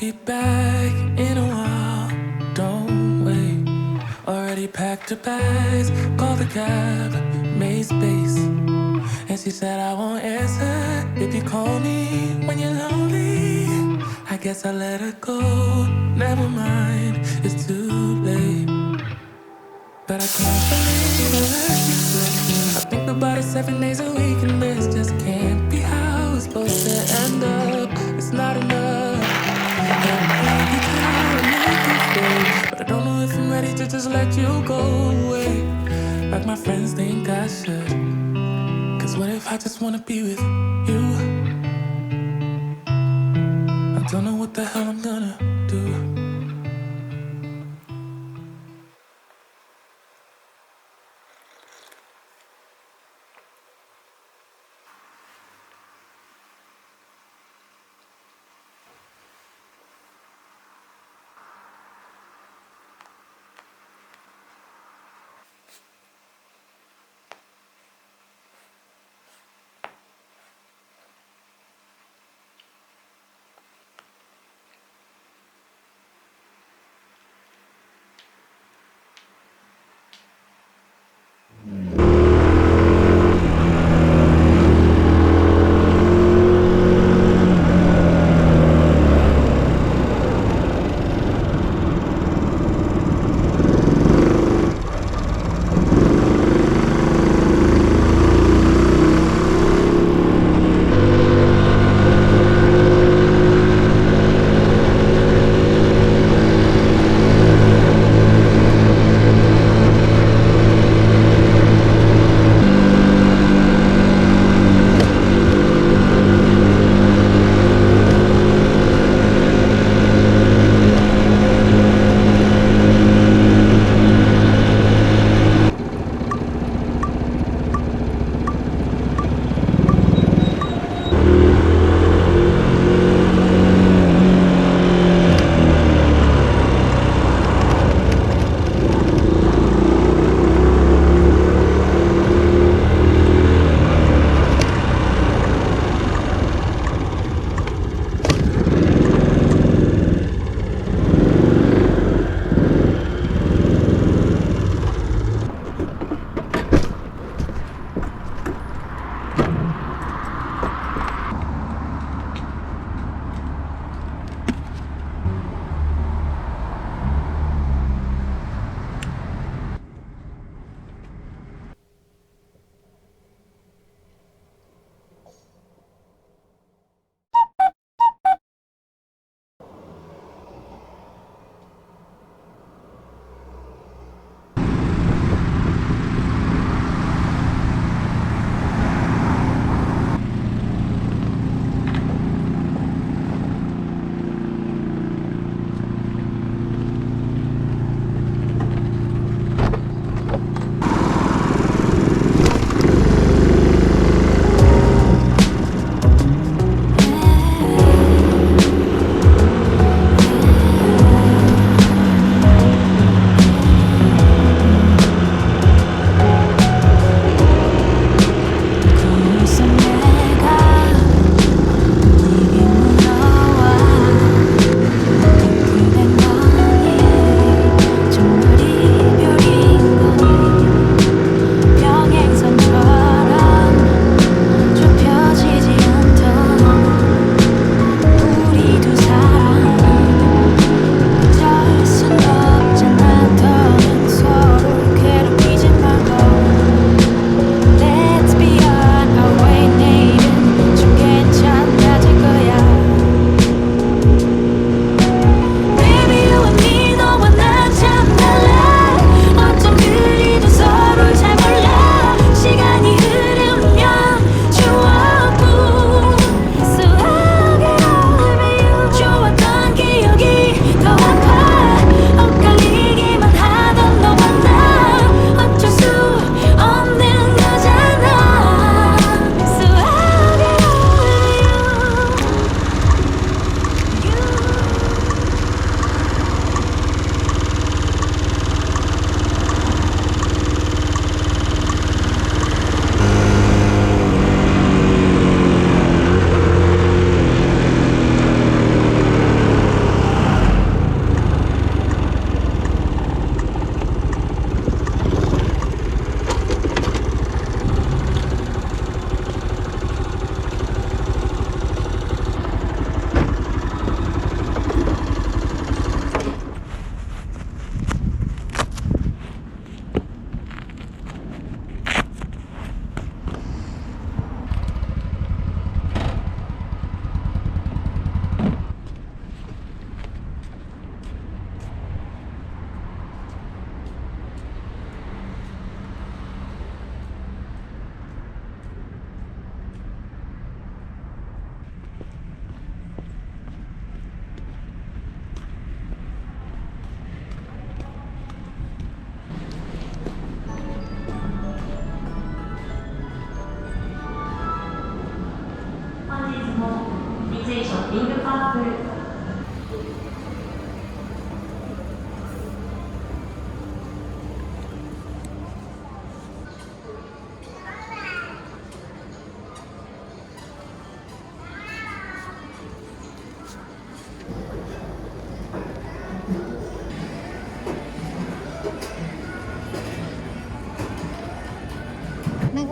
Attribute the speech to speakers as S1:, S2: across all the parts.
S1: be back in a while. Don't wait. Already packed her bags, called the cab, made space. And she said I won't answer if you call me when you're lonely. I guess I let her go. Never mind, it's too late. But I can't believe I let you slip. I think about it 7 days a week, and this just can't be how it's supposed to end up. It's not enough. And maybe try to make you stay, but I don't know if I'm ready to just let you go away. Like my friends think I should. Cause what if I just wanna be with you? I don't know what the hell I'm gonna do.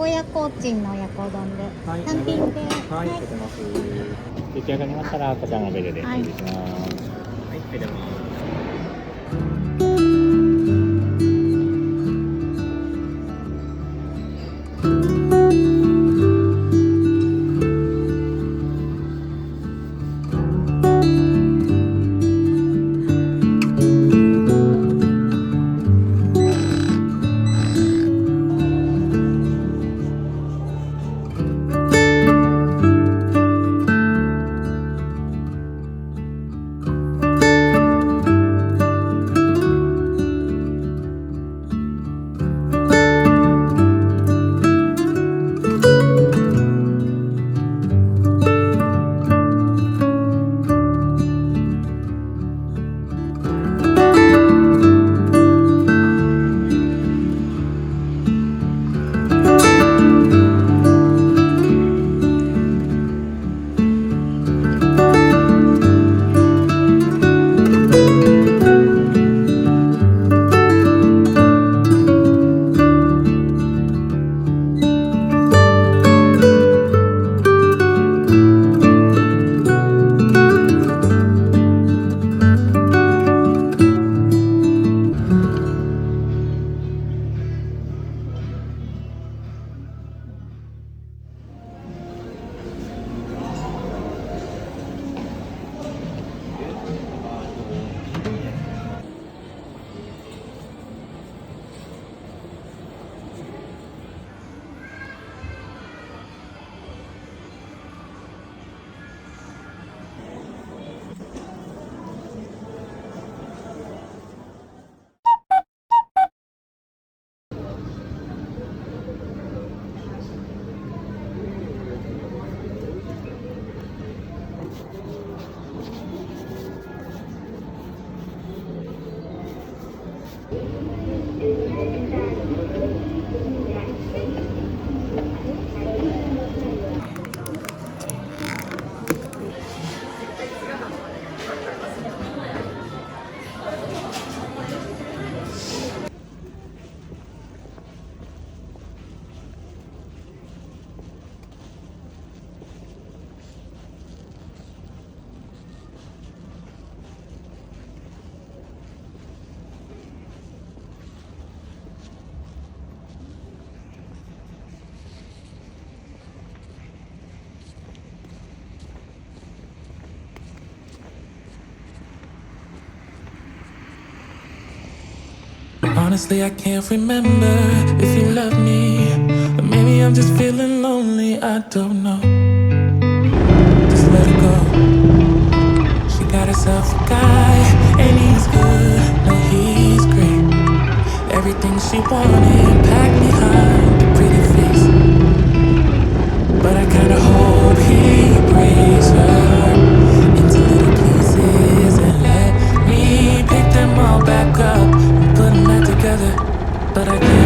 S2: 屋コーチンの親子丼で、
S3: はい、
S2: 単品で、
S3: はい、出てます。出来上がりましたらこちらのベルでお願いします。はい、出てます。
S1: Honestly, I can't remember if you love me. Or maybe I'm just feeling lonely, I don't know. Just let her go. She got herself a guy, and he's good, no, he's great. Everything she wanted, packed behind a pretty face. But I kinda hope he breaks her into little pieces and let me pick them all back up and put them back together. But I can't.